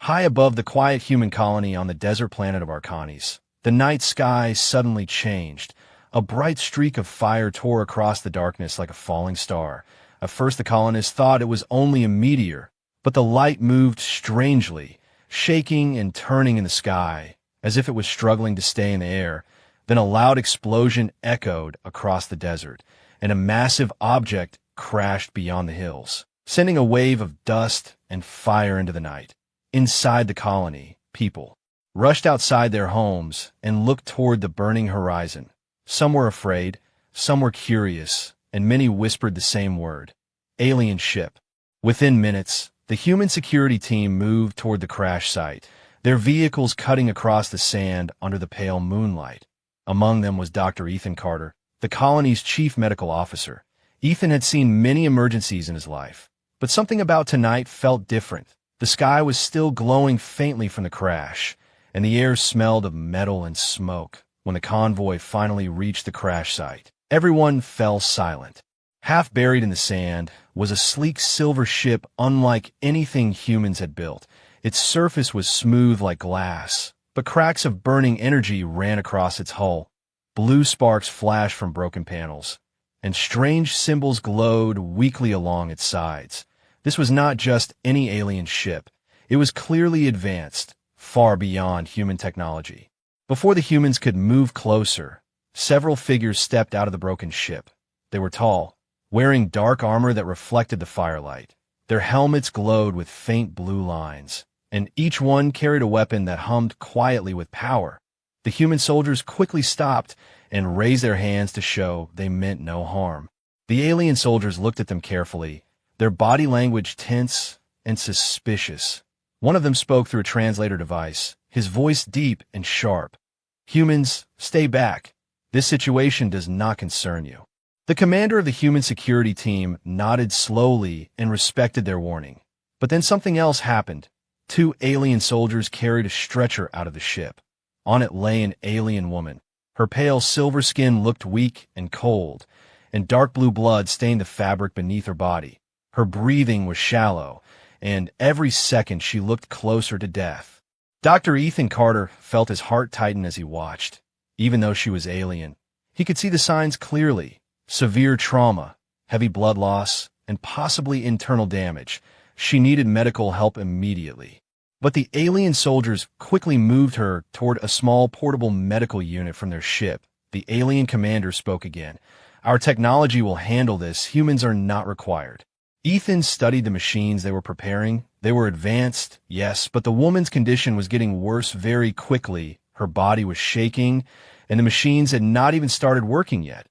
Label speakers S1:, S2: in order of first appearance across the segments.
S1: High above the quiet human colony on the desert planet of Arcanes, the night sky suddenly changed. A bright streak of fire tore across the darkness like a falling star. At first the colonists thought it was only a meteor, but the light moved strangely, shaking and turning in the sky, as if it was struggling to stay in the air. Then a loud explosion echoed across the desert, and a massive object crashed beyond the hills, sending a wave of dust and fire into the night. Inside the colony, people rushed outside their homes and looked toward the burning horizon. Some were afraid, some were curious, and many whispered the same word: alien ship. Within minutes, the human security team moved toward the crash site, their vehicles cutting across the sand under the pale moonlight. Among them was Dr. Ethan Carter, the colony's chief medical officer. Ethan had seen many emergencies in his life, but something about tonight felt different. The sky was still glowing faintly from the crash, and the air smelled of metal and smoke. When the convoy finally reached the crash site, everyone fell silent. Half buried in the sand was a sleek silver ship unlike anything humans had built. Its surface was smooth like glass, but cracks of burning energy ran across its hull. Blue sparks flashed from broken panels, and strange symbols glowed weakly along its sides. This was not just any alien ship. It was clearly advanced, far beyond human technology. Before the humans could move closer, several figures stepped out of the broken ship. They were tall, wearing dark armor that reflected the firelight. Their helmets glowed with faint blue lines, and each one carried a weapon that hummed quietly with power. The human soldiers quickly stopped and raised their hands to show they meant no harm. The alien soldiers looked at them carefully, their body language tense and suspicious. One of them spoke through a translator device, his voice deep and sharp. "Humans, stay back. This situation does not concern you." The commander of the human security team nodded slowly and respected their warning. But then something else happened. Two alien soldiers carried a stretcher out of the ship. On it lay an alien woman. Her pale silver skin looked weak and cold, and dark blue blood stained the fabric beneath her body. Her breathing was shallow, and every second she looked closer to death. Dr. Ethan Carter felt his heart tighten as he watched. Even though she was alien, he could see the signs clearly: severe trauma, heavy blood loss, and possibly internal damage. She needed medical help immediately. But the alien soldiers quickly moved her toward a small portable medical unit from their ship. The alien commander spoke again. "Our technology will handle this. Humans are not required." Ethan studied the machines they were preparing. They were advanced, yes, but the woman's condition was getting worse very quickly. Her body was shaking, and the machines had not even started working yet.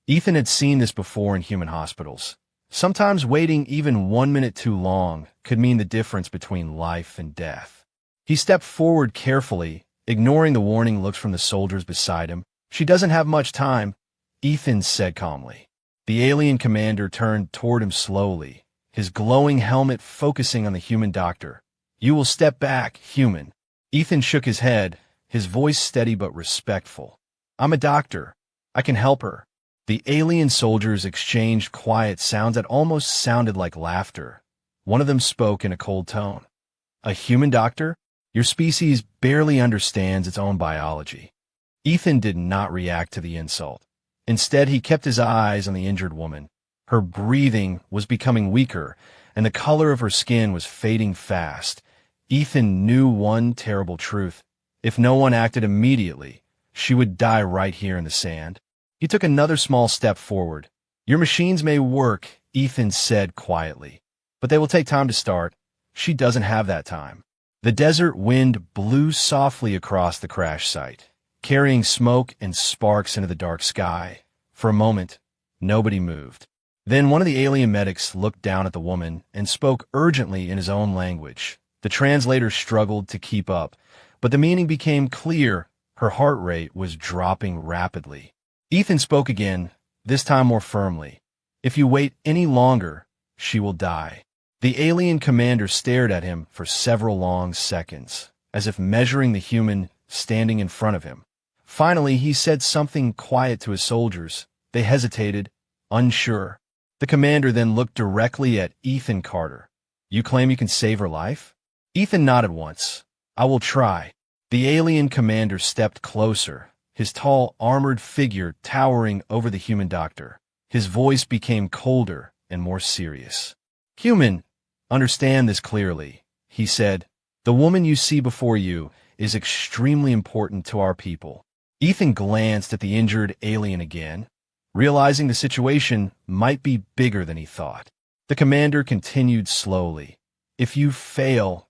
S1: Ethan had seen this before in human hospitals. Sometimes waiting even 1 minute too long could mean the difference between life and death. He stepped forward carefully, ignoring the warning looks from the soldiers beside him. "She doesn't have much time," Ethan said calmly. The alien commander turned toward him slowly, his glowing helmet focusing on the human doctor. "You will step back, human." Ethan shook his head, his voice steady but respectful. "I'm a doctor. I can help her." The alien soldiers exchanged quiet sounds that almost sounded like laughter. One of them spoke in a cold tone. "A human doctor? Your species barely understands its own biology." Ethan did not react to the insult. Instead, he kept his eyes on the injured woman. Her breathing was becoming weaker, and the color of her skin was fading fast. Ethan knew one terrible truth. If no one acted immediately, she would die right here in the sand. He took another small step forward. "Your machines may work," Ethan said quietly, "but they will take time to start. She doesn't have that time." The desert wind blew softly across the crash site, carrying smoke and sparks into the dark sky. For a moment, nobody moved. Then one of the alien medics looked down at the woman and spoke urgently in his own language. The translator struggled to keep up, but the meaning became clear. Her heart rate was dropping rapidly. Ethan spoke again, this time more firmly. "If you wait any longer, she will die." The alien commander stared at him for several long seconds, as if measuring the human standing in front of him. Finally, he said something quiet to his soldiers. They hesitated, unsure. The commander then looked directly at Ethan Carter. "You claim you can save her life?" Ethan nodded once. I will try. The alien commander stepped closer, his tall, armored figure towering over the human doctor. His voice became colder and more serious. Human, understand this clearly, he said. The woman you see before you is extremely important to our people. Ethan glanced at the injured alien again, realizing the situation might be bigger than he thought. The commander continued slowly. If you fail,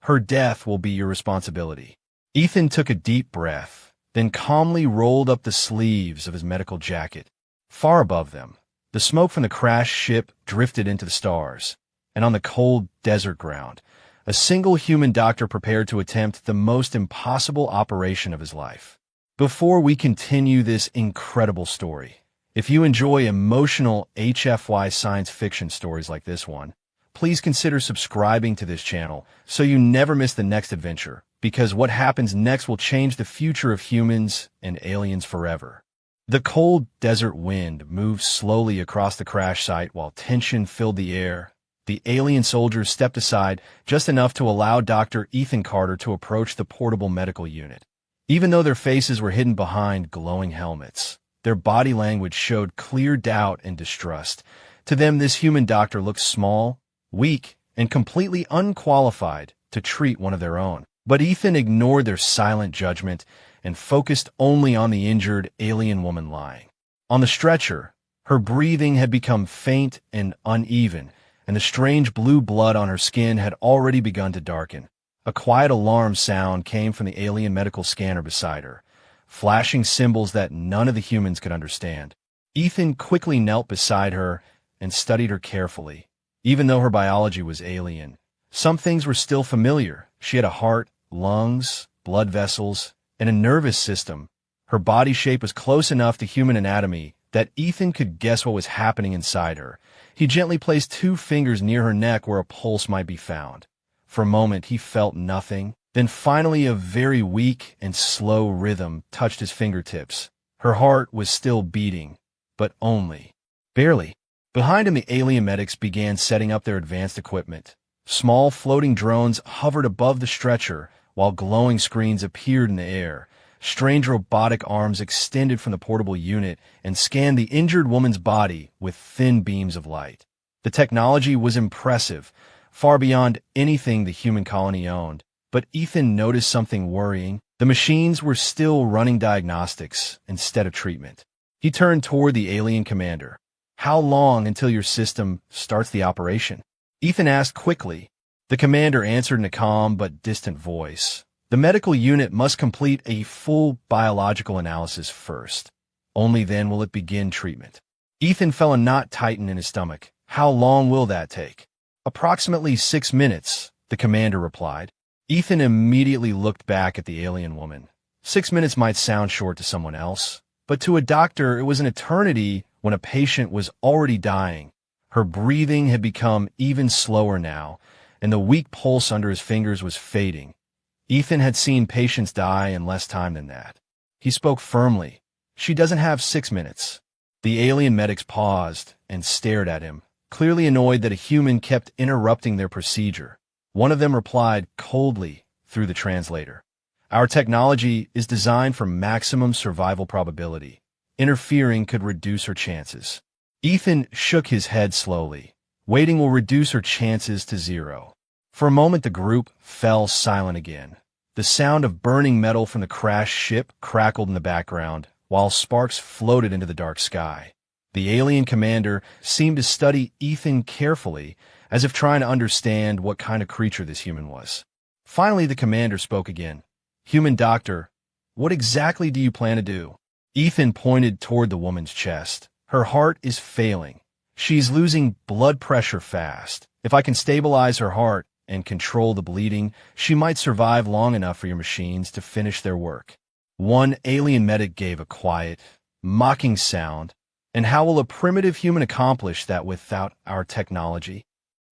S1: her death will be your responsibility. Ethan took a deep breath, then calmly rolled up the sleeves of his medical jacket. Far above them, the smoke from the crashed ship drifted into the stars, and on the cold desert ground, a single human doctor prepared to attempt the most impossible operation of his life. Before we continue this incredible story, if you enjoy emotional HFY science fiction stories like this one, please consider subscribing to this channel so you never miss the next adventure, because what happens next will change the future of humans and aliens forever. The cold desert wind moved slowly across the crash site while tension filled the air. The alien soldiers stepped aside just enough to allow Dr. Ethan Carter to approach the portable medical unit. Even though their faces were hidden behind glowing helmets, their body language showed clear doubt and distrust. To them, this human doctor looked small, weak, and completely unqualified to treat one of their own. But Ethan ignored their silent judgment and focused only on the injured alien woman lying. On the stretcher, her breathing had become faint and uneven, and the strange blue blood on her skin had already begun to darken. A quiet alarm sound came from the alien medical scanner beside her, flashing symbols that none of the humans could understand. Ethan quickly knelt beside her and studied her carefully. Even though her biology was alien, some things were still familiar. She had a heart, lungs, blood vessels, and a nervous system. Her body shape was close enough to human anatomy that Ethan could guess what was happening inside her. He gently placed 2 fingers near her neck where a pulse might be found. For a moment, he felt nothing. Then finally, a very weak and slow rhythm touched his fingertips. Her heart was still beating, but only barely. Behind him, the alien medics began setting up their advanced equipment. Small floating drones hovered above the stretcher, while glowing screens appeared in the air. Strange robotic arms extended from the portable unit and scanned the injured woman's body with thin beams of light. The technology was impressive, far beyond anything the human colony owned. But Ethan noticed something worrying. The machines were still running diagnostics instead of treatment. He turned toward the alien commander. How long until your system starts the operation? Ethan asked quickly. The commander answered in a calm but distant voice. The medical unit must complete a full biological analysis first. Only then will it begin treatment. Ethan felt a knot tighten in his stomach. How long will that take? Approximately 6 minutes, the commander replied. Ethan immediately looked back at the alien woman. 6 minutes might sound short to someone else, but to a doctor it was an eternity when a patient was already dying. Her breathing had become even slower now, and the weak pulse under his fingers was fading. Ethan had seen patients die in less time than that. He spoke firmly. She doesn't have 6 minutes. The alien medics paused and stared at him, clearly annoyed that a human kept interrupting their procedure. One of them replied coldly through the translator. Our technology is designed for maximum survival probability. Interfering could reduce her chances. Ethan shook his head slowly. Waiting will reduce her chances to 0. For a moment, the group fell silent again. The sound of burning metal from the crashed ship crackled in the background, while sparks floated into the dark sky. The alien commander seemed to study Ethan carefully, as if trying to understand what kind of creature this human was. Finally, the commander spoke again. Human doctor, what exactly do you plan to do? Ethan pointed toward the woman's chest. Her heart is failing. She's losing blood pressure fast. If I can stabilize her heart and control the bleeding, she might survive long enough for your machines to finish their work. One alien medic gave a quiet, mocking sound. And how will a primitive human accomplish that without our technology?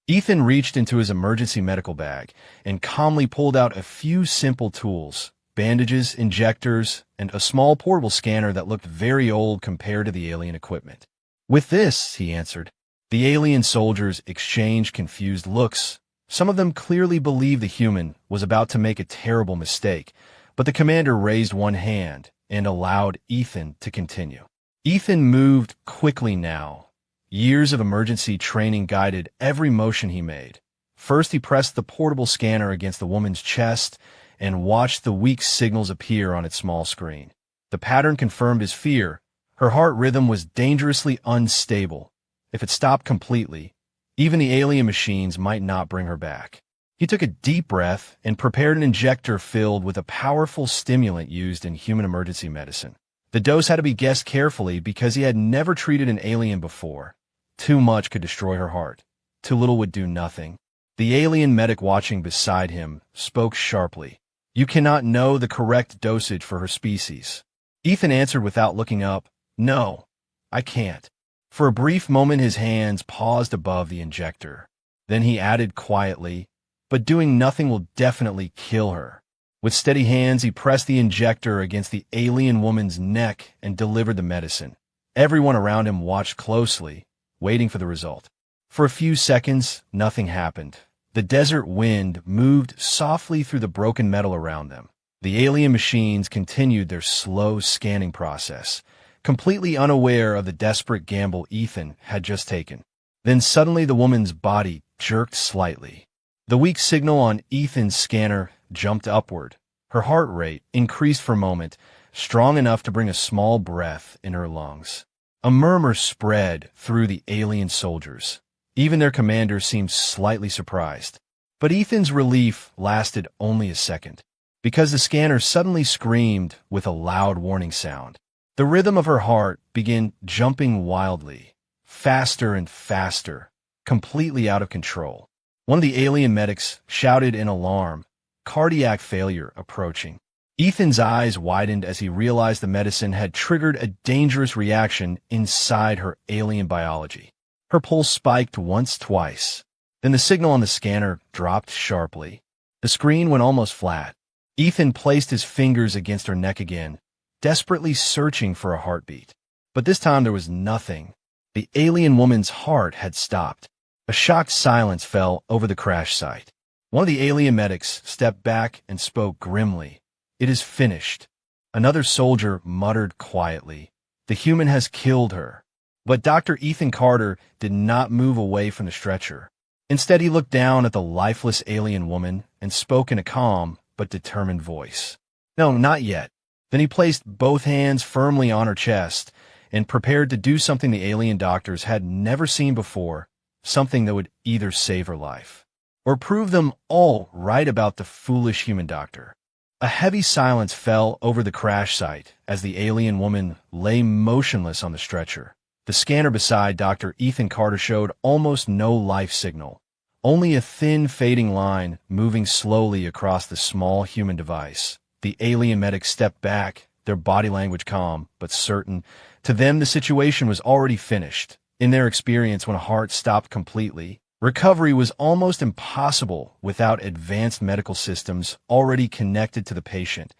S1: Ethan reached into his emergency medical bag and calmly pulled out a few simple tools, bandages, injectors, and a small portable scanner that looked very old compared to the alien equipment. With this, he answered. The alien soldiers exchanged confused looks. Some of them clearly believed the human was about to make a terrible mistake, but the commander raised one hand and allowed Ethan to continue. Ethan moved quickly now. Years of emergency training guided every motion he made. First, he pressed the portable scanner against the woman's chest and watched the weak signals appear on its small screen. The pattern confirmed his fear. Her heart rhythm was dangerously unstable. If it stopped completely, even the alien machines might not bring her back. He took a deep breath and prepared an injector filled with a powerful stimulant used in human emergency medicine. The dose had to be guessed carefully because he had never treated an alien before. Too much could destroy her heart. Too little would do nothing. The alien medic watching beside him spoke sharply. "You cannot know the correct dosage for her species." Ethan answered without looking up, "No, I can't." For a brief moment his hands paused above the injector. Then he added quietly, "But doing nothing will definitely kill her." With steady hands he pressed the injector against the alien woman's neck and delivered the medicine. Everyone around him watched closely, waiting for the result. For a few seconds, nothing happened. The desert wind moved softly through the broken metal around them. The alien machines continued their slow scanning process, completely unaware of the desperate gamble Ethan had just taken. Then suddenly the woman's body jerked slightly. The weak signal on Ethan's scanner jumped upward. Her heart rate increased for a moment, strong enough to bring a small breath in her lungs. A murmur spread through the alien soldiers. Even their commander seemed slightly surprised. But Ethan's relief lasted only a second, because the scanner suddenly screamed with a loud warning sound. The rhythm of her heart began jumping wildly, faster and faster, completely out of control. One of the alien medics shouted in alarm, "Cardiac failure approaching." Ethan's eyes widened as he realized the medicine had triggered a dangerous reaction inside her alien biology. Her pulse spiked once, twice. Then the signal on the scanner dropped sharply. The screen went almost flat. Ethan placed his fingers against her neck again, desperately searching for a heartbeat. But this time there was nothing. The alien woman's heart had stopped. A shocked silence fell over the crash site. One of the alien medics stepped back and spoke grimly. "It is finished." Another soldier muttered quietly, "The human has killed her." But Dr. Ethan Carter did not move away from the stretcher. Instead, he looked down at the lifeless alien woman and spoke in a calm but determined voice. "No, not yet." Then he placed both hands firmly on her chest and prepared to do something the alien doctors had never seen before, something that would either save her life or prove them all right about the foolish human doctor. A heavy silence fell over the crash site as the alien woman lay motionless on the stretcher. The scanner beside Dr. Ethan Carter showed almost no life signal, only a thin, fading line moving slowly across the small human device. The alien medics stepped back, their body language calm but certain. To them, the situation was already finished. In their experience, when a heart stopped completely, recovery was almost impossible without advanced medical systems already connected to the patient,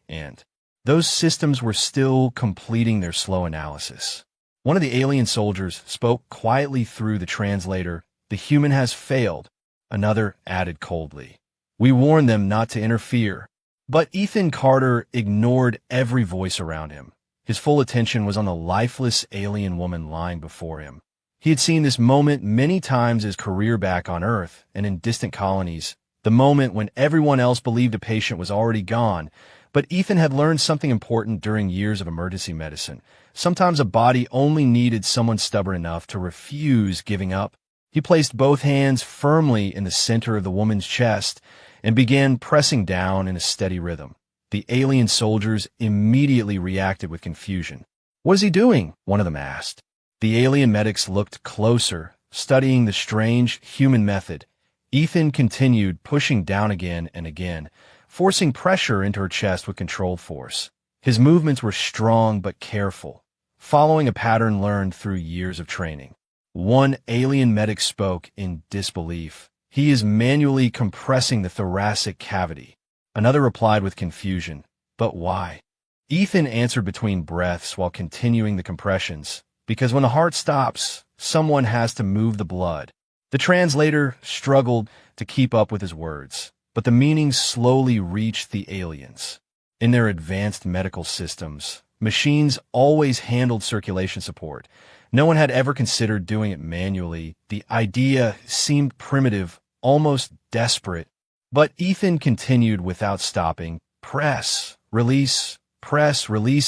S1: and those systems were still completing their slow analysis. One of the alien soldiers spoke quietly through the translator, "The human has failed." Another added coldly, "We warned them not to interfere." But Ethan Carter ignored every voice around him. His full attention was on the lifeless alien woman lying before him. He had seen this moment many times his career back on Earth and in distant colonies, the moment when everyone else believed a patient was already gone. But Ethan had learned something important during years of emergency medicine. Sometimes a body only needed someone stubborn enough to refuse giving up. He placed both hands firmly in the center of the woman's chest and began pressing down in a steady rhythm. The alien soldiers immediately reacted with confusion. "What is he doing?" one of them asked. The alien medics looked closer, studying the strange human method. Ethan continued pushing down again and again, forcing pressure into her chest with controlled force. His movements were strong but careful, following a pattern learned through years of training. One alien medic spoke in disbelief. "He is manually compressing the thoracic cavity." Another replied with confusion. "But why?" Ethan answered between breaths while continuing the compressions. "Because when the heart stops, someone has to move the blood." The translator struggled to keep up with his words, but the meaning slowly reached the aliens. In their advanced medical systems, machines always handled circulation support. No one had ever considered doing it manually. The idea seemed primitive, almost desperate. But Ethan continued without stopping. Press, release,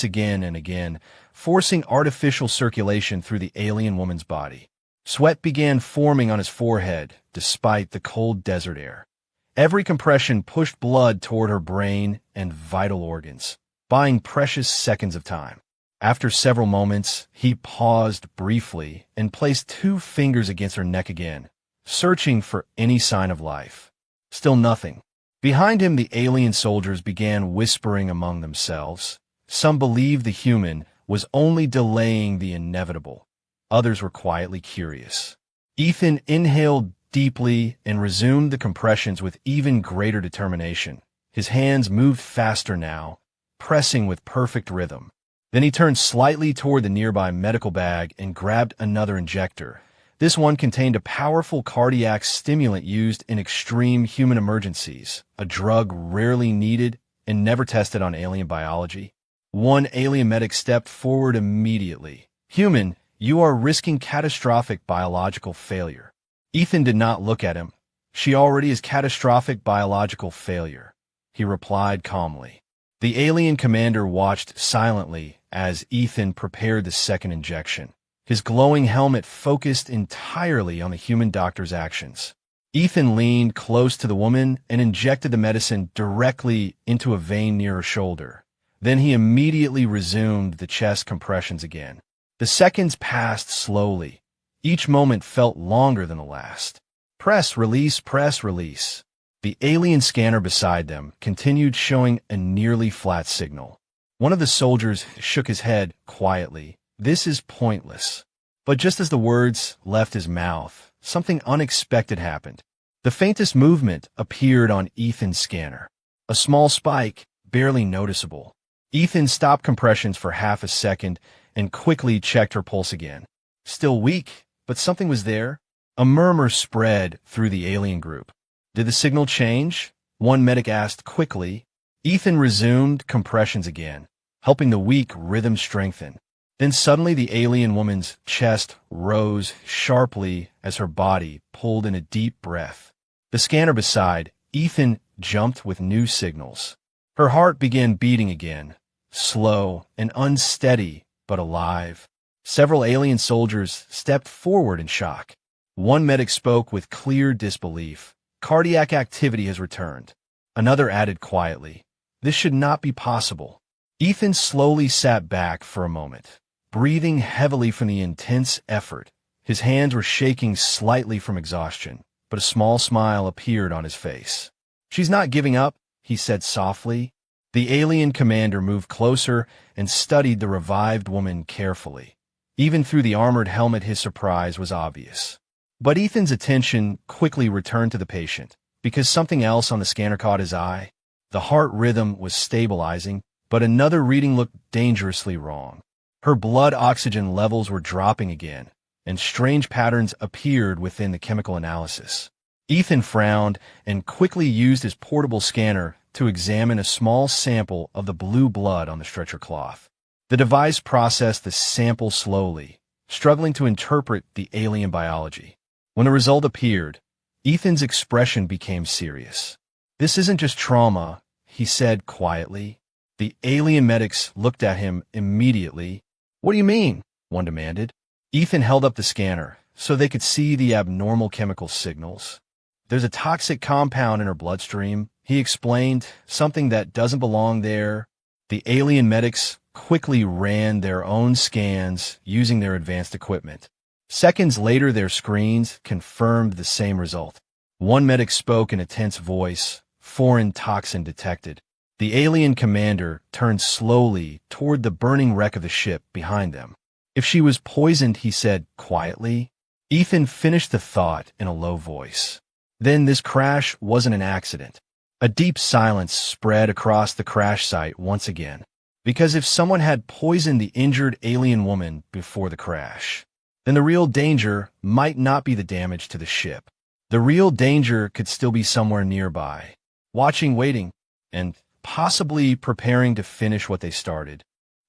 S1: again and again, forcing artificial circulation through the alien woman's body. Sweat began forming on his forehead, despite the cold desert air. Every compression pushed blood toward her brain and vital organs, buying precious seconds of time. After several moments, he paused briefly and placed 2 fingers against her neck again, searching for any sign of life. Still nothing. Behind him, the alien soldiers began whispering among themselves. Some believed the human was only delaying the inevitable. Others were quietly curious. Ethan inhaled deeply and resumed the compressions with even greater determination. His hands moved faster now, pressing with perfect rhythm. Then he turned slightly toward the nearby medical bag and grabbed another injector. This one contained a powerful cardiac stimulant used in extreme human emergencies, a drug rarely needed and never tested on alien biology. One alien medic stepped forward immediately. "Human, you are risking catastrophic biological failure." Ethan did not look at him. "She already is catastrophic biological failure," he replied calmly. The alien commander watched silently as Ethan prepared the second injection. His glowing helmet focused entirely on the human doctor's actions. Ethan leaned close to the woman and injected the medicine directly into a vein near her shoulder. Then he immediately resumed the chest compressions again. The seconds passed slowly. Each moment felt longer than the last. Press, release, press, release. The alien scanner beside them continued showing a nearly flat signal. One of the soldiers shook his head quietly. "This is pointless." But just as the words left his mouth, something unexpected happened. The faintest movement appeared on Ethan's scanner. A small spike, barely noticeable. Ethan stopped compressions for half a second and quickly checked her pulse again. Still weak, but something was there. A murmur spread through the alien group. "Did the signal change?" one medic asked quickly. Ethan resumed compressions again, helping the weak rhythm strengthen. Then suddenly the alien woman's chest rose sharply as her body pulled in a deep breath. The scanner beside Ethan jumped with new signals. Her heart began beating again, slow and unsteady, but alive. Several alien soldiers stepped forward in shock. One medic spoke with clear disbelief. "Cardiac activity has returned." Another added quietly, "This should not be possible." Ethan slowly sat back for a moment, breathing heavily from the intense effort. His hands were shaking slightly from exhaustion, but a small smile appeared on his face. "She's not giving up," he said softly. The alien commander moved closer and studied the revived woman carefully. Even through the armored helmet, his surprise was obvious. But Ethan's attention quickly returned to the patient, because something else on the scanner caught his eye. The heart rhythm was stabilizing, but another reading looked dangerously wrong. Her blood oxygen levels were dropping again, and strange patterns appeared within the chemical analysis. Ethan frowned and quickly used his portable scanner to examine a small sample of the blue blood on the stretcher cloth. The device processed the sample slowly, struggling to interpret the alien biology. When the result appeared, Ethan's expression became serious. "This isn't just trauma," he said quietly. The alien medics looked at him immediately. "What do you mean?" one demanded. Ethan held up the scanner so they could see the abnormal chemical signals. "There's a toxic compound in her bloodstream," he explained, "something that doesn't belong there." The alien medics quickly ran their own scans using their advanced equipment. Seconds later, their screens confirmed the same result. One medic spoke in a tense voice, "Foreign toxin detected." The alien commander turned slowly toward the burning wreck of the ship behind them. "If she was poisoned," he said quietly. Ethan finished the thought in a low voice. "Then this crash wasn't an accident." A deep silence spread across the crash site once again. Because if someone had poisoned the injured alien woman before the crash, then the real danger might not be the damage to the ship. The real danger could still be somewhere nearby, watching, waiting, and possibly preparing to finish what they started.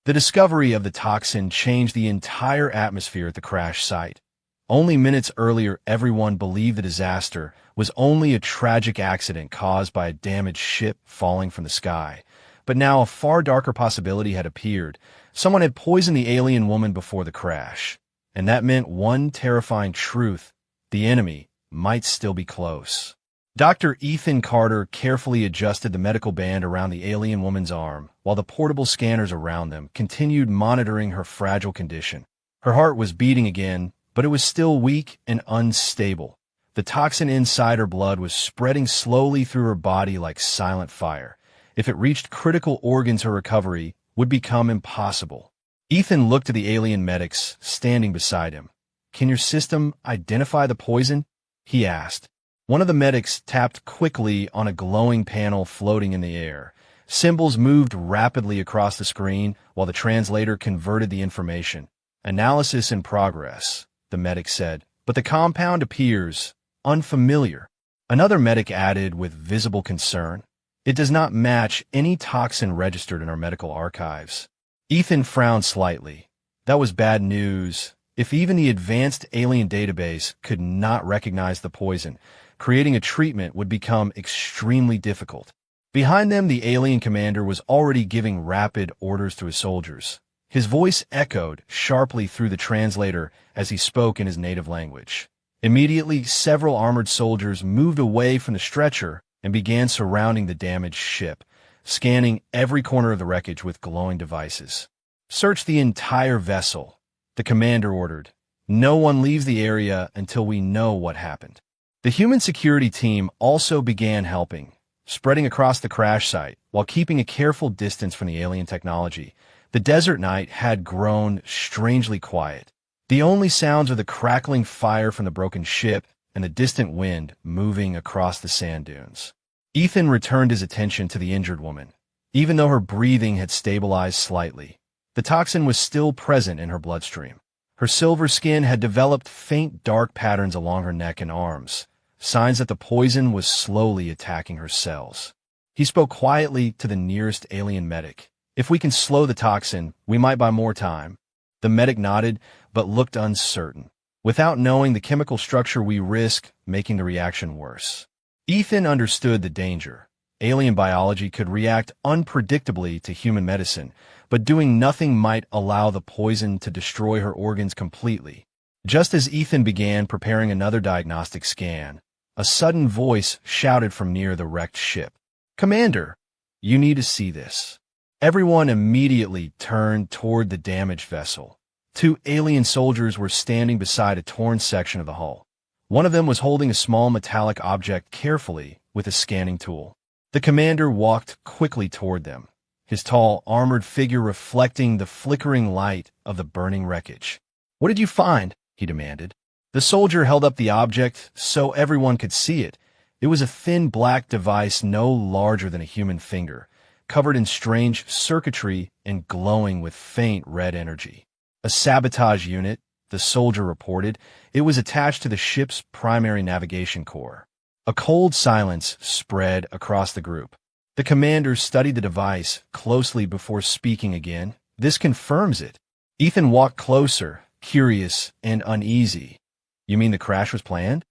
S1: The discovery of the toxin changed the entire atmosphere at the crash site. Only minutes earlier, everyone believed the disaster was only a tragic accident caused by a damaged ship falling from the sky. But now a far darker possibility had appeared. Someone had poisoned the alien woman before the crash. And that meant one terrifying truth: the enemy might still be close. Dr. Ethan Carter carefully adjusted the medical band around the alien woman's arm, while the portable scanners around them continued monitoring her fragile condition. Her heart was beating again, but it was still weak and unstable. The toxin inside her blood was spreading slowly through her body like silent fire. If it reached critical organs, her recovery would become impossible. Ethan looked to the alien medics standing beside him. "Can your system identify the poison?" he asked. One of the medics tapped quickly on a glowing panel floating in the air. Symbols moved rapidly across the screen while the translator converted the information. "Analysis in progress," the medic said, "but the compound appears unfamiliar." Another medic added with visible concern, "It does not match any toxin registered in our medical archives." Ethan frowned slightly. That was bad news. If even the advanced alien database could not recognize the poison, creating a treatment would become extremely difficult. Behind them, the alien commander was already giving rapid orders to his soldiers. His voice echoed sharply through the translator as he spoke in his native language. Immediately, several armored soldiers moved away from the stretcher and began surrounding the damaged ship, scanning every corner of the wreckage with glowing devices. "Search the entire vessel," the commander ordered. "No one leaves the area until we know what happened." The human security team also began helping, spreading across the crash site while keeping a careful distance from the alien technology. The desert night had grown strangely quiet. The only sounds were the crackling fire from the broken ship and the distant wind moving across the sand dunes. Ethan returned his attention to the injured woman. Even though her breathing had stabilized slightly, the toxin was still present in her bloodstream. Her silver skin had developed faint dark patterns along her neck and arms, signs that the poison was slowly attacking her cells. He spoke quietly to the nearest alien medic. "If we can slow the toxin, we might buy more time." The medic nodded, but looked uncertain. "Without knowing the chemical structure, we risk making the reaction worse." Ethan understood the danger. Alien biology could react unpredictably to human medicine, but doing nothing might allow the poison to destroy her organs completely. Just as Ethan began preparing another diagnostic scan, a sudden voice shouted from near the wrecked ship. "Commander, you need to see this." Everyone immediately turned toward the damaged vessel. Two alien soldiers were standing beside a torn section of the hull. One of them was holding a small metallic object carefully with a scanning tool. The commander walked quickly toward them, his tall, armored figure reflecting the flickering light of the burning wreckage. "What did you find?" he demanded. The soldier held up the object so everyone could see it. It was a thin black device no larger than a human finger, covered in strange circuitry and glowing with faint red energy. "A sabotage unit," the soldier reported. It was attached to the ship's primary navigation core. A cold silence spread across the group. The commander studied the device closely before speaking again. "This confirms it." Ethan walked closer, curious and uneasy. "You mean the crash was planned?"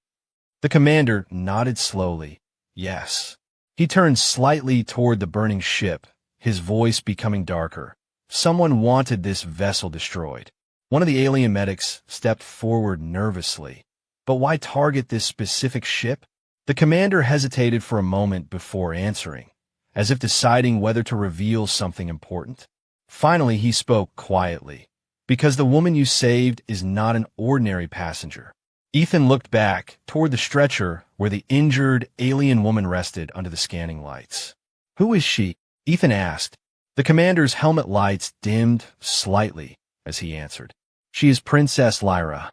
S1: The commander nodded slowly. "Yes." He turned slightly toward the burning ship, his voice becoming darker. "Someone wanted this vessel destroyed." One of the alien medics stepped forward nervously. "But why target this specific ship?" The commander hesitated for a moment before answering, as if deciding whether to reveal something important. Finally, he spoke quietly. "Because the woman you saved is not an ordinary passenger." Ethan looked back toward the stretcher where the injured alien woman rested under the scanning lights. "Who is she?" Ethan asked. The commander's helmet lights dimmed slightly as he answered. "She is Princess Lyra."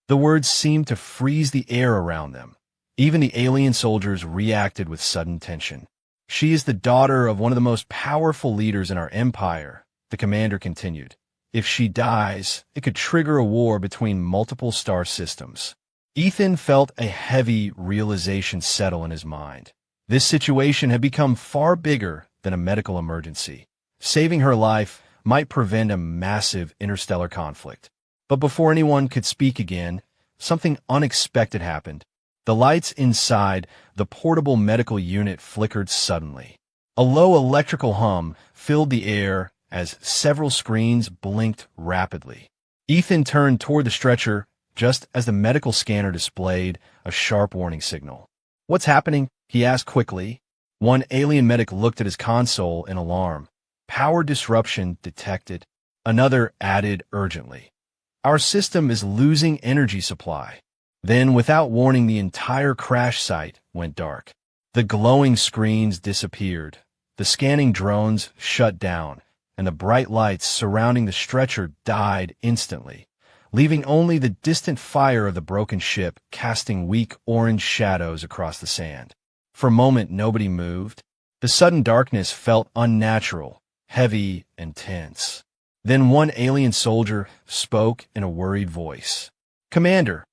S1: The words seemed to freeze the air around them. Even the alien soldiers reacted with sudden tension. "She is the daughter of one of the most powerful leaders in our empire," the commander continued. If she dies, it could trigger a war between multiple star systems. Ethan felt a heavy realization settle in his mind. This situation had become far bigger than a medical emergency. Saving her life might prevent a massive interstellar conflict. But before anyone could speak again, something unexpected happened. The lights inside the portable medical unit flickered suddenly. A low electrical hum filled the air as several screens blinked rapidly. Ethan turned toward the stretcher just as the medical scanner displayed a sharp warning signal. "What's happening?" he asked quickly. One alien medic looked at his console in alarm. "Power disruption detected." Another added urgently, "Our system is losing energy supply." Then, without warning, the entire crash site went dark. The glowing screens disappeared. The scanning drones shut down, and the bright lights surrounding the stretcher died instantly, leaving only the distant fire of the broken ship casting weak orange shadows across the sand. For a moment, nobody moved. The sudden darkness felt unnatural, heavy, and tense. Then one alien soldier spoke in a worried voice. "Commander,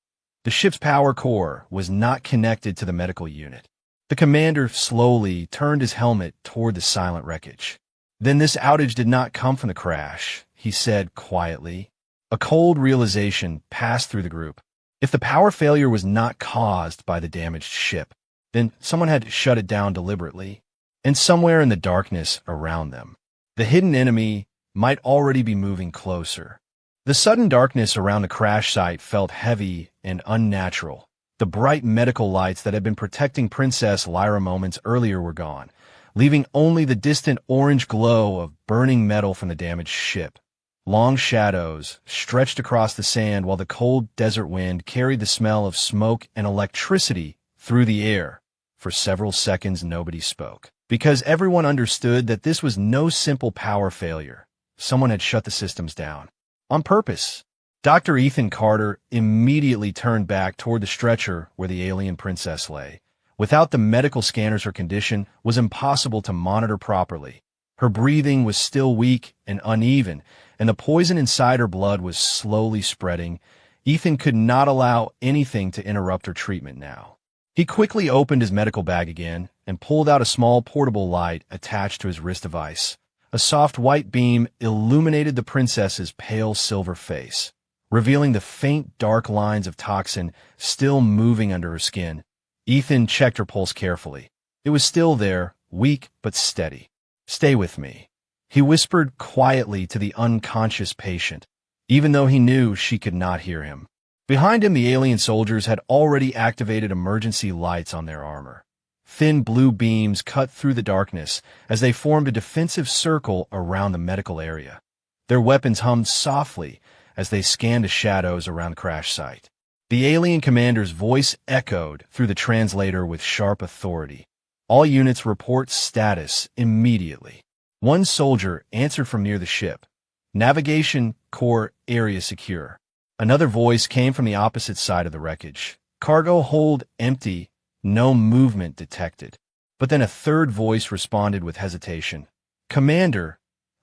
S1: the ship's power core was not connected to the medical unit." The commander slowly turned his helmet toward the silent wreckage. "Then this outage did not come from the crash," he said quietly. A cold realization passed through the group. If the power failure was not caused by the damaged ship, then someone had shut it down deliberately. And somewhere in the darkness around them, the hidden enemy might already be moving closer. The sudden darkness around the crash site felt heavy and unnatural. The bright medical lights that had been protecting Princess Lyra moments earlier were gone, leaving only the distant orange glow of burning metal from the damaged ship. Long shadows stretched across the sand while the cold desert wind carried the smell of smoke and electricity through the air. For several seconds, nobody spoke, because everyone understood that this was no simple power failure. Someone had shut the systems down. On purpose. Dr. Ethan Carter immediately turned back toward the stretcher where the alien princess lay. Without the medical scanners, her condition was impossible to monitor properly. Her breathing was still weak and uneven, and the poison inside her blood was slowly spreading. Ethan could not allow anything to interrupt her treatment now. He quickly opened his medical bag again and pulled out a small portable light attached to his wrist device. A soft white beam illuminated the princess's pale silver face, revealing the faint dark lines of toxin still moving under her skin. Ethan checked her pulse carefully. It was still there, weak but steady. "Stay with me," he whispered quietly to the unconscious patient, even though he knew she could not hear him. Behind him, the alien soldiers had already activated emergency lights on their armor. Thin blue beams cut through the darkness as they formed a defensive circle around the medical area. Their weapons hummed softly as they scanned the shadows around the crash site. The alien commander's voice echoed through the translator with sharp authority. "All units report status immediately." One soldier answered from near the ship. "Navigation core area secure." Another voice came from the opposite side of the wreckage. "Cargo hold empty, no movement detected." But then a third voice responded with hesitation. "Commander,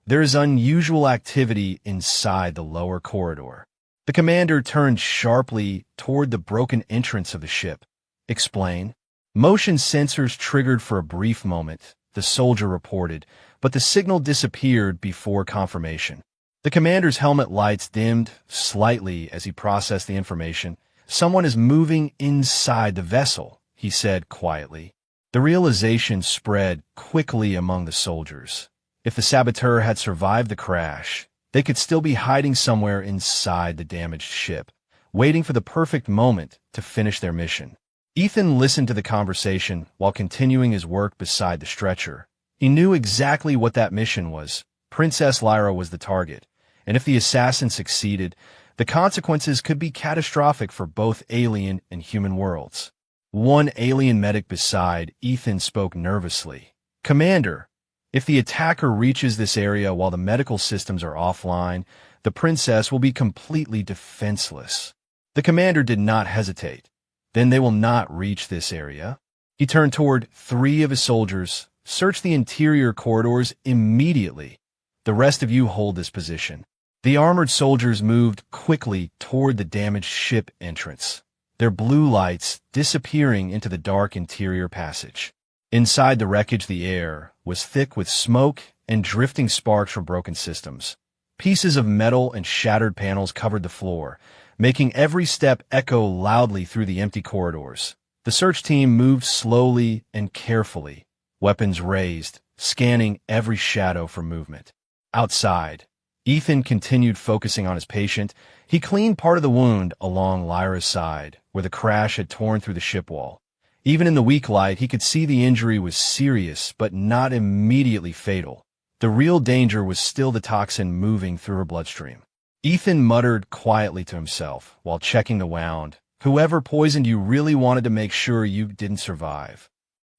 S1: there is unusual activity inside the lower corridor." The commander turned sharply toward the broken entrance of the ship. "Explain." "Motion sensors triggered for a brief moment," the soldier reported, but the signal disappeared before confirmation. The commander's helmet lights dimmed slightly as he processed the information. "Someone is moving inside the vessel," he said quietly. The realization spread quickly among the soldiers. If the saboteur had survived the crash, they could still be hiding somewhere inside the damaged ship, waiting for the perfect moment to finish their mission. Ethan listened to the conversation while continuing his work beside the stretcher. He knew exactly what that mission was. Princess Lyra was the target, and if the assassin succeeded, the consequences could be catastrophic for both alien and human worlds. One alien medic beside Ethan spoke nervously. "Commander, if the attacker reaches this area while the medical systems are offline, the princess will be completely defenseless." The commander did not hesitate. "Then they will not reach this area." He turned toward 3 of his soldiers. "Search the interior corridors immediately. The rest of you hold this position." The armored soldiers moved quickly toward the damaged ship entrance, their blue lights disappearing into the dark interior passage. Inside the wreckage, the air was thick with smoke and drifting sparks from broken systems. Pieces of metal and shattered panels covered the floor, making every step echo loudly through the empty corridors. The search team moved slowly and carefully, weapons raised, scanning every shadow for movement. Outside, Ethan continued focusing on his patient. He cleaned part of the wound along Lyra's side, where the crash had torn through the ship wall. Even in the weak light, he could see the injury was serious, but not immediately fatal. The real danger was still the toxin moving through her bloodstream. Ethan muttered quietly to himself while checking the wound. Whoever poisoned you really wanted to make sure you didn't survive.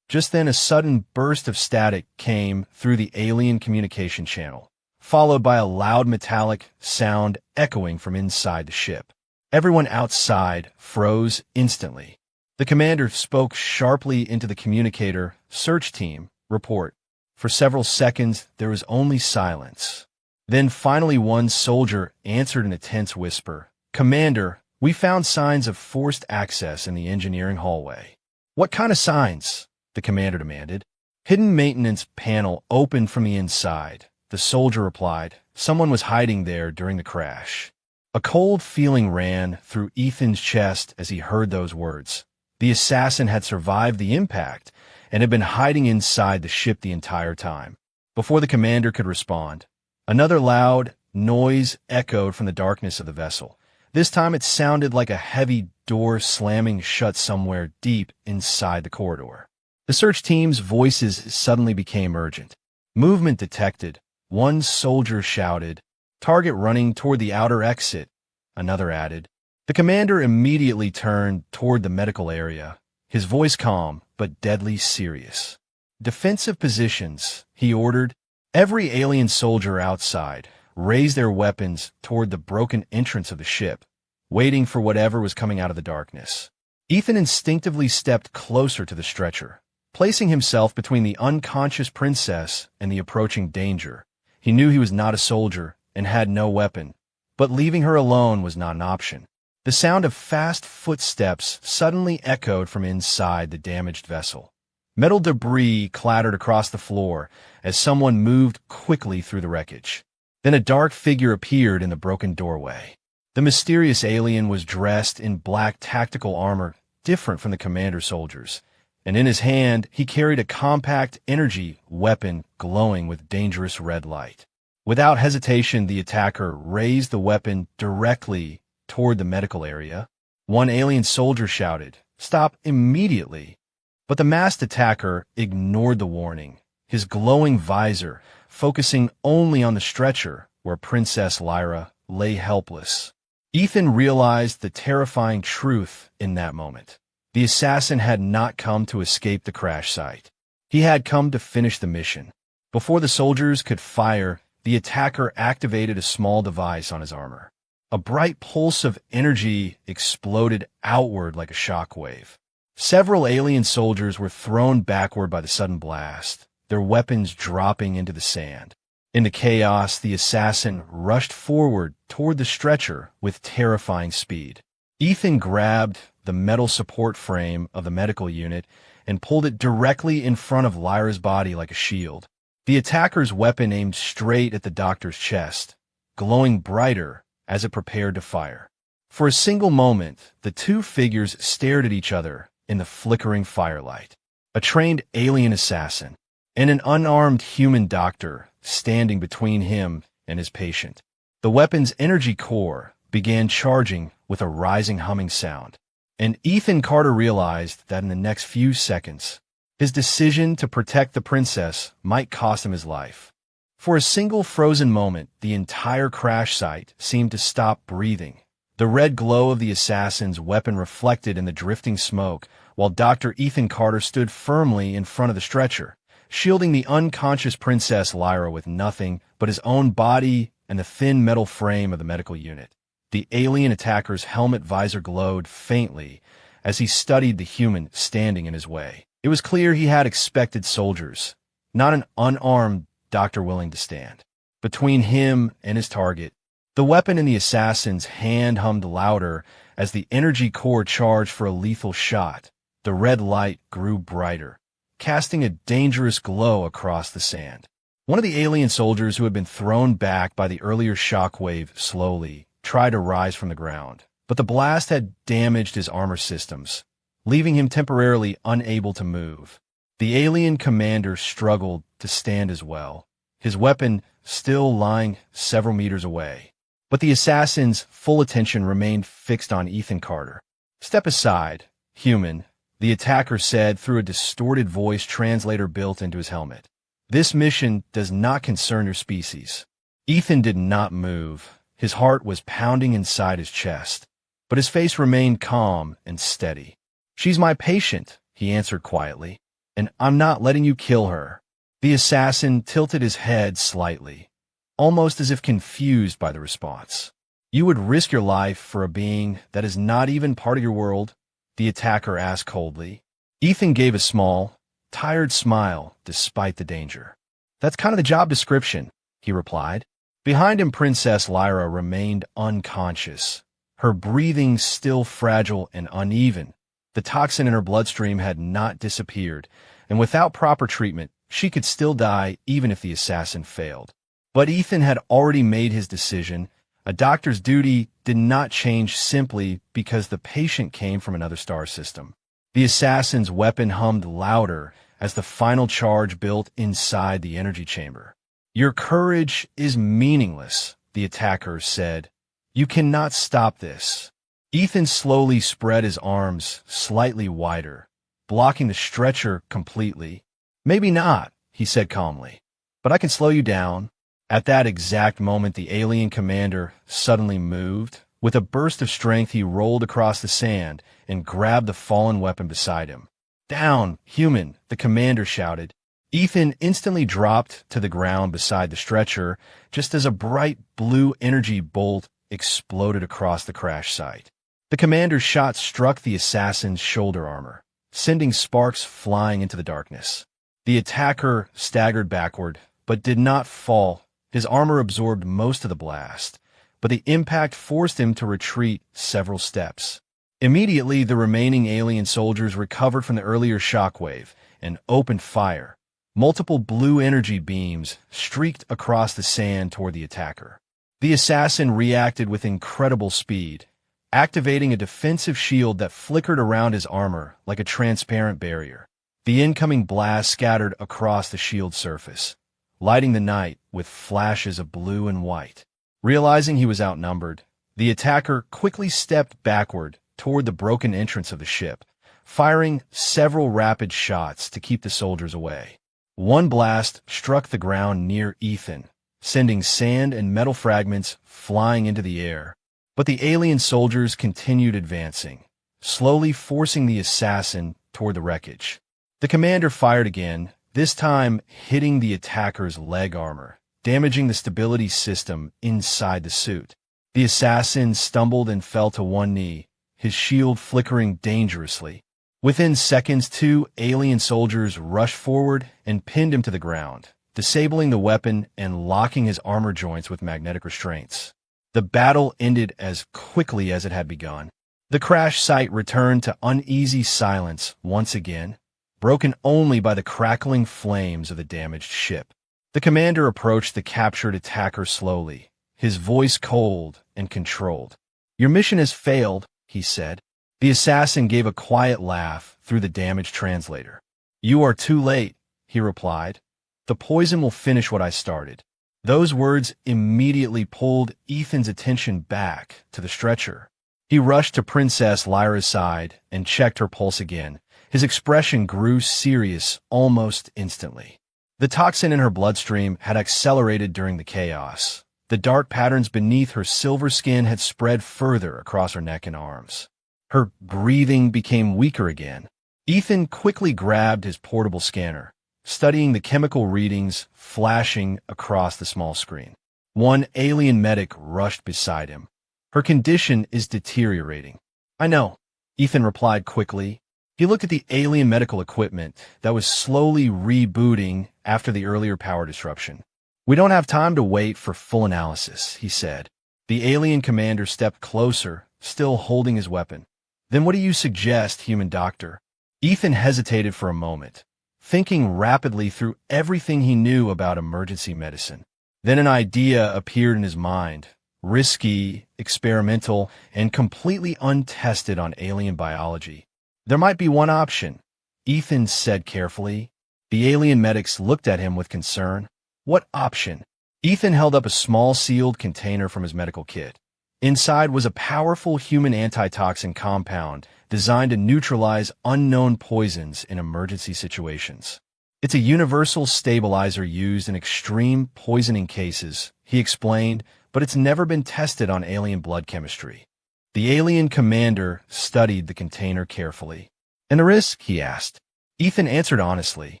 S1: Just then, a sudden burst of static came through the alien communication channel, followed by a loud metallic sound echoing from inside the ship. Everyone outside froze instantly. The commander spoke sharply into the communicator. "Search team, report." For several seconds, there was only silence. Then finally one soldier answered in a tense whisper. "Commander, we found signs of forced access in the engineering hallway." "What kind of signs?" the commander demanded. "Hidden maintenance panel opened from the inside," the soldier replied. "Someone was hiding there during the crash." A cold feeling ran through Ethan's chest as he heard those words. The assassin had survived the impact and had been hiding inside the ship the entire time. Before the commander could respond, another loud noise echoed from the darkness of the vessel. This time it sounded like a heavy door slamming shut somewhere deep inside the corridor. The search team's voices suddenly became urgent. "Movement detected," one soldier shouted. "Target running toward the outer exit," another added. The commander immediately turned toward the medical area, his voice calm but deadly serious. "Defensive positions," he ordered. Every alien soldier outside raised their weapons toward the broken entrance of the ship, waiting for whatever was coming out of the darkness. Ethan instinctively stepped closer to the stretcher, placing himself between the unconscious princess and the approaching danger. He knew he was not a soldier and had no weapon, but leaving her alone was not an option. The sound of fast footsteps suddenly echoed from inside the damaged vessel. Metal debris clattered across the floor as someone moved quickly through the wreckage. Then a dark figure appeared in the broken doorway. The mysterious alien was dressed in black tactical armor, different from the commander's soldiers, and in his hand he carried a compact energy weapon glowing with dangerous red light. Without hesitation, the attacker raised the weapon directly toward the medical area. One alien soldier shouted, "Stop immediately!" But the masked attacker ignored the warning, his glowing visor focusing only on the stretcher where Princess Lyra lay helpless. Ethan realized the terrifying truth in that moment. The assassin had not come to escape the crash site. He had come to finish the mission. Before the soldiers could fire, the attacker activated a small device on his armor. A bright pulse of energy exploded outward like a shockwave. Several alien soldiers were thrown backward by the sudden blast, their weapons dropping into the sand. In the chaos, the assassin rushed forward toward the stretcher with terrifying speed. Ethan grabbed the metal support frame of the medical unit and pulled it directly in front of Lyra's body like a shield. The attacker's weapon aimed straight at the doctor's chest, glowing brighter as it prepared to fire. For a single moment, the two figures stared at each other in the flickering firelight. A trained alien assassin and an unarmed human doctor standing between him and his patient. The weapon's energy core began charging with a rising humming sound, and Ethan Carter realized that in the next few seconds, his decision to protect the princess might cost him his life. For a single frozen moment, the entire crash site seemed to stop breathing. The red glow of the assassin's weapon reflected in the drifting smoke, while Dr. Ethan Carter stood firmly in front of the stretcher, shielding the unconscious Princess Lyra with nothing but his own body and the thin metal frame of the medical unit. The alien attacker's helmet visor glowed faintly as he studied the human standing in his way. It was clear he had expected soldiers, not an unarmed doctor willing to stand. Between him and his target, The weapon in the assassin's hand hummed louder as the energy core charged for a lethal shot. The red light grew brighter, casting a dangerous glow across the sand. One of the alien soldiers who had been thrown back by the earlier shockwave slowly tried to rise from the ground, but the blast had damaged his armor systems, leaving him temporarily unable to move. The alien commander struggled to stand as well, his weapon still lying several meters away. But the assassin's full attention remained fixed on Ethan Carter. "Step aside, human," the attacker said through a distorted voice translator built into his helmet. "This mission does not concern your species." Ethan did not move. His heart was pounding inside his chest, but his face remained calm and steady. "She's my patient," he answered quietly, "and I'm not letting you kill her." The assassin tilted his head slightly, almost as if confused by the response. "You would risk your life for a being that is not even part of your world?" the attacker asked coldly. Ethan gave a small, tired smile despite the danger. "That's kind of the job description," he replied. Behind him, Princess Lyra remained unconscious, her breathing still fragile and uneven. The toxin in her bloodstream had not disappeared, and without proper treatment, she could still die even if the assassin failed. But Ethan had already made his decision. A doctor's duty did not change simply because the patient came from another star system. The assassin's weapon hummed louder as the final charge built inside the energy chamber. "Your courage is meaningless," the attacker said. "You cannot stop this." Ethan slowly spread his arms slightly wider, blocking the stretcher completely. "Maybe not," he said calmly, "but I can slow you down." At that exact moment, the alien commander suddenly moved. With a burst of strength, he rolled across the sand and grabbed the fallen weapon beside him. "Down, human," the commander shouted. Ethan instantly dropped to the ground beside the stretcher, just as a bright blue energy bolt exploded across the crash site. The commander's shot struck the assassin's shoulder armor, sending sparks flying into the darkness. The attacker staggered backward, but did not fall. His armor absorbed most of the blast, but the impact forced him to retreat several steps. Immediately, the remaining alien soldiers recovered from the earlier shockwave and opened fire. Multiple blue energy beams streaked across the sand toward the attacker. The assassin reacted with incredible speed, activating a defensive shield that flickered around his armor like a transparent barrier. The incoming blast scattered across the shield's surface, lighting the night with flashes of blue and white. Realizing he was outnumbered, the attacker quickly stepped backward toward the broken entrance of the ship, firing several rapid shots to keep the soldiers away. One blast struck the ground near Ethan, sending sand and metal fragments flying into the air. But the alien soldiers continued advancing, slowly forcing the assassin toward the wreckage. The commander fired again, this time hitting the attacker's leg armor, damaging the stability system inside the suit. The assassin stumbled and fell to one knee, his shield flickering dangerously. Within seconds, two alien soldiers rushed forward and pinned him to the ground, disabling the weapon and locking his armor joints with magnetic restraints. The battle ended as quickly as it had begun. The crash site returned to uneasy silence once again, broken only by the crackling flames of the damaged ship. The commander approached the captured attacker slowly, his voice cold and controlled. "Your mission has failed," he said. The assassin gave a quiet laugh through the damaged translator. "You are too late," he replied. "The poison will finish what I started." Those words immediately pulled Ethan's attention back to the stretcher. He rushed to Princess Lyra's side and checked her pulse again. His expression grew serious almost instantly. The toxin in her bloodstream had accelerated during the chaos. The dark patterns beneath her silver skin had spread further across her neck and arms. Her breathing became weaker again. Ethan quickly grabbed his portable scanner, studying the chemical readings flashing across the small screen. One alien medic rushed beside him. "Her condition is deteriorating." "I know," Ethan replied quickly. He looked at the alien medical equipment that was slowly rebooting after the earlier power disruption. "We don't have time to wait for full analysis," he said. The alien commander stepped closer, still holding his weapon. Then what do you suggest, human doctor? Ethan hesitated for a moment, thinking rapidly through everything he knew about emergency medicine. Then an idea appeared in his mind, risky, experimental, and completely untested on alien biology. There might be one option, Ethan said carefully. The alien medics looked at him with concern. What option? Ethan held up a small sealed container from his medical kit. Inside was a powerful human antitoxin compound designed to neutralize unknown poisons in emergency situations. It's a universal stabilizer used in extreme poisoning cases, he explained, but it's never been tested on alien blood chemistry. The alien commander studied the container carefully. And the risk, he asked. Ethan answered honestly.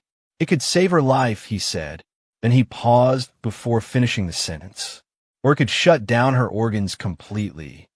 S1: It could save her life, he said. Then he paused before finishing the sentence. Or it could shut down her organs completely.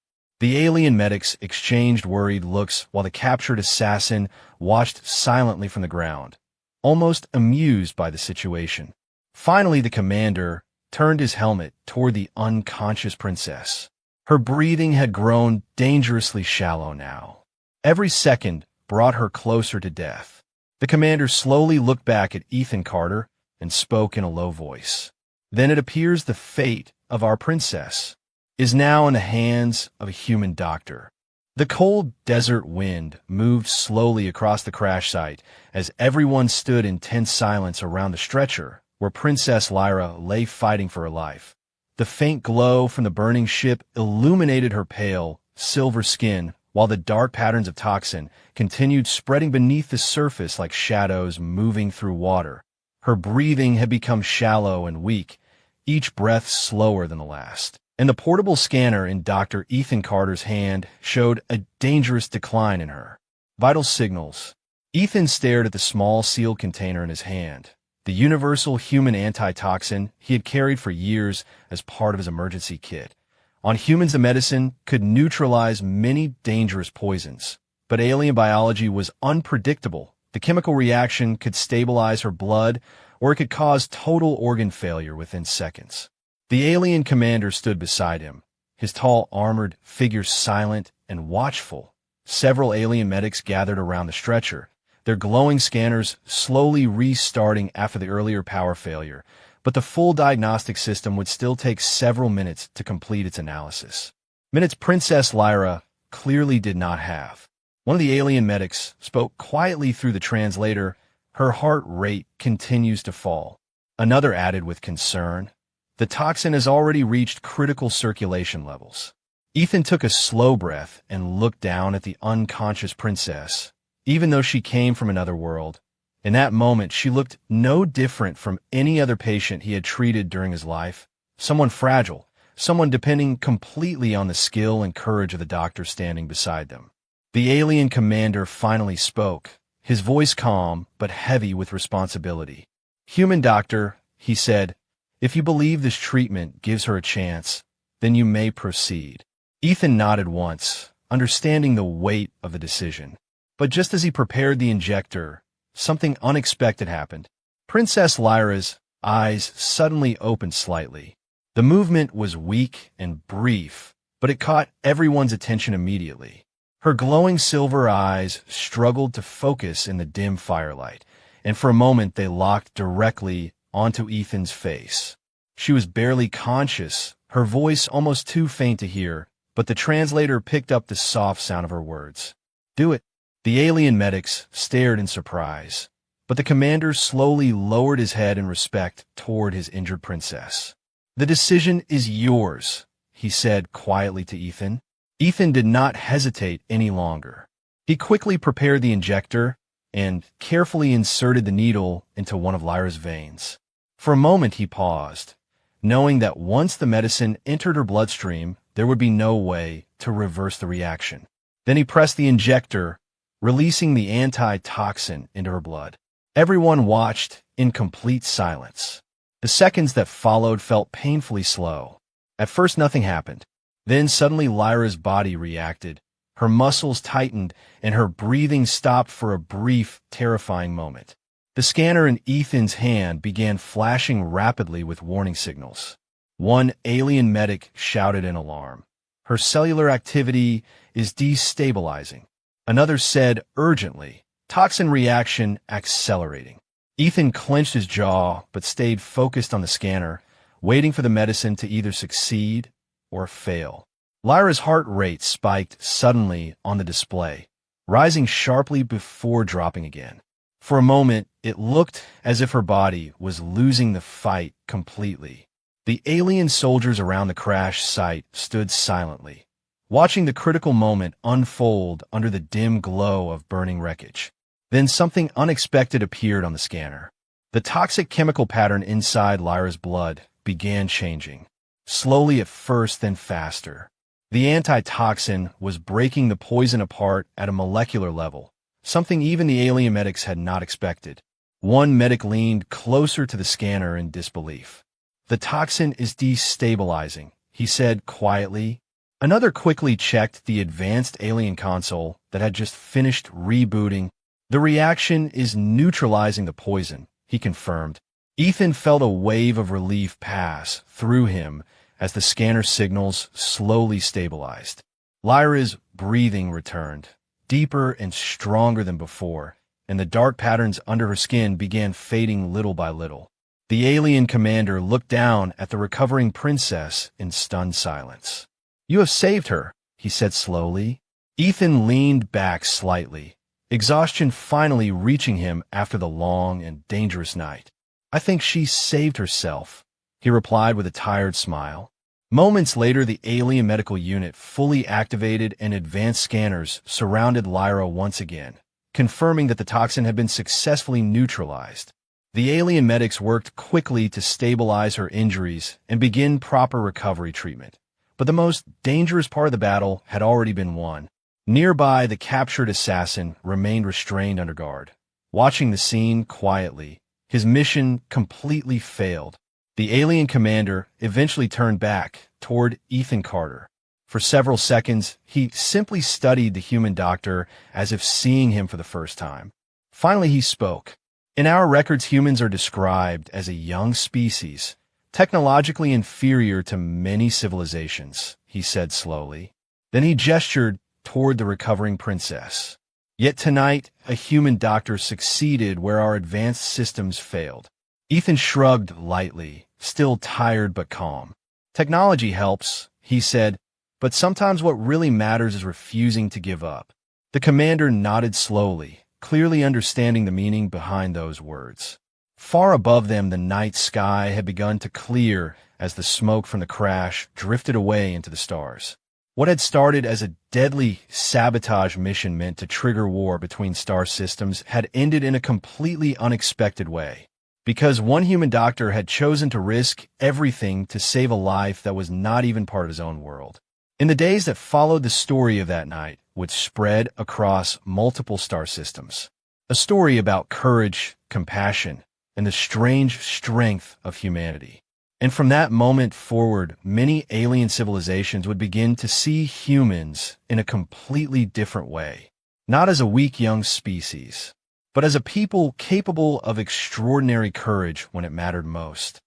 S1: The alien medics exchanged worried looks while the captured assassin watched silently from the ground, almost amused by the situation. Finally, the commander turned his helmet toward the unconscious princess. Her breathing had grown dangerously shallow now. Every second brought her closer to death. The commander slowly looked back at Ethan Carter and spoke in a low voice. Then it appears the fate of our princess is now in the hands of a human doctor. The cold desert wind moved slowly across the crash site as everyone stood in tense silence around the stretcher where Princess Lyra lay fighting for her life. The faint glow from the burning ship illuminated her pale, silver skin, while the dark patterns of toxin continued spreading beneath the surface like shadows moving through water. Her breathing had become shallow and weak, each breath slower than the last. And the portable scanner in Dr. Ethan Carter's hand showed a dangerous decline in her. Vital signals. Ethan stared at the small sealed container in his hand, the universal human antitoxin he had carried for years as part of his emergency kit. On humans, the medicine could neutralize many dangerous poisons, but alien biology was unpredictable. The chemical reaction could stabilize her blood, or it could cause total organ failure within seconds. The alien commander stood beside him, his tall armored figure silent and watchful. Several alien medics gathered around the stretcher, their glowing scanners slowly restarting after the earlier power failure, but the full diagnostic system would still take several minutes to complete its analysis. Minutes Princess Lyra clearly did not have. One of the alien medics spoke quietly through the translator. Her heart rate continues to fall. Another added with concern. The toxin has already reached critical circulation levels. Ethan took a slow breath and looked down at the unconscious princess. Even though she came from another world, in that moment she looked no different from any other patient he had treated during his life. Someone fragile, someone depending completely on the skill and courage of the doctor standing beside them. The alien commander finally spoke, his voice calm but heavy with responsibility. Human doctor, he said, if you believe this treatment gives her a chance, then you may proceed. Ethan nodded once, understanding the weight of the decision. But just as he prepared the injector, something unexpected happened. Princess Lyra's eyes suddenly opened slightly. The movement was weak and brief, but it caught everyone's attention immediately. Her glowing silver eyes struggled to focus in the dim firelight, and for a moment they locked directly onto Ethan's face. She was barely conscious, her voice almost too faint to hear, but the translator picked up the soft sound of her words. Do it. The alien medics stared in surprise, but the commander slowly lowered his head in respect toward his injured princess. The decision is yours, he said quietly to Ethan. Ethan did not hesitate any longer. He quickly prepared the injector and carefully inserted the needle into one of Lyra's veins. For a moment he paused, knowing that once the medicine entered her bloodstream, there would be no way to reverse the reaction. Then he pressed the injector, releasing the antitoxin into her blood. Everyone watched in complete silence. The seconds that followed felt painfully slow. At first nothing happened. Then suddenly Lyra's body reacted. Her muscles tightened and her breathing stopped for a brief, terrifying moment. The scanner in Ethan's hand began flashing rapidly with warning signals. One alien medic shouted in alarm. Her cellular activity is destabilizing. Another said urgently, toxin reaction accelerating. Ethan clenched his jaw but stayed focused on the scanner, waiting for the medicine to either succeed or fail. Lyra's heart rate spiked suddenly on the display, rising sharply before dropping again. For a moment, it looked as if her body was losing the fight completely. The alien soldiers around the crash site stood silently, watching the critical moment unfold under the dim glow of burning wreckage. Then something unexpected appeared on the scanner. The toxic chemical pattern inside Lyra's blood began changing, slowly at first, then faster. The antitoxin was breaking the poison apart at a molecular level, something even the alien medics had not expected. One medic leaned closer to the scanner in disbelief. "The toxin is destabilizing," he said quietly. Another quickly checked the advanced alien console that had just finished rebooting. "The reaction is neutralizing the poison," he confirmed. Ethan felt a wave of relief pass through him as the scanner signals slowly stabilized. Lyra's breathing returned, deeper and stronger than before, and the dark patterns under her skin began fading little by little. The alien commander looked down at the recovering princess in stunned silence. "You have saved her," he said slowly. Ethan leaned back slightly, exhaustion finally reaching him after the long and dangerous night. "I think she saved herself," he replied with a tired smile. Moments later, the alien medical unit fully activated and advanced scanners surrounded Lyra once again, confirming that the toxin had been successfully neutralized. The alien medics worked quickly to stabilize her injuries and begin proper recovery treatment. But the most dangerous part of the battle had already been won. Nearby, the captured assassin remained restrained under guard, watching the scene quietly. His mission completely failed. The alien commander eventually turned back toward Ethan Carter. For several seconds, he simply studied the human doctor as if seeing him for the first time. Finally, he spoke. "In our records, humans are described as a young species, technologically inferior to many civilizations," he said slowly. Then he gestured toward the recovering princess. "Yet tonight, a human doctor succeeded where our advanced systems failed." Ethan shrugged lightly, still tired but calm. "Technology helps," he said, "but sometimes what really matters is refusing to give up." The commander nodded slowly, clearly understanding the meaning behind those words. Far above them, the night sky had begun to clear as the smoke from the crash drifted away into the stars. What had started as a deadly sabotage mission meant to trigger war between star systems had ended in a completely unexpected way, because one human doctor had chosen to risk everything to save a life that was not even part of his own world. In the days that followed, the story of that night would spread across multiple star systems. A story about courage, compassion, and the strange strength of humanity. And from that moment forward, many alien civilizations would begin to see humans in a completely different way, not as a weak young species, but as a people capable of extraordinary courage when it mattered most.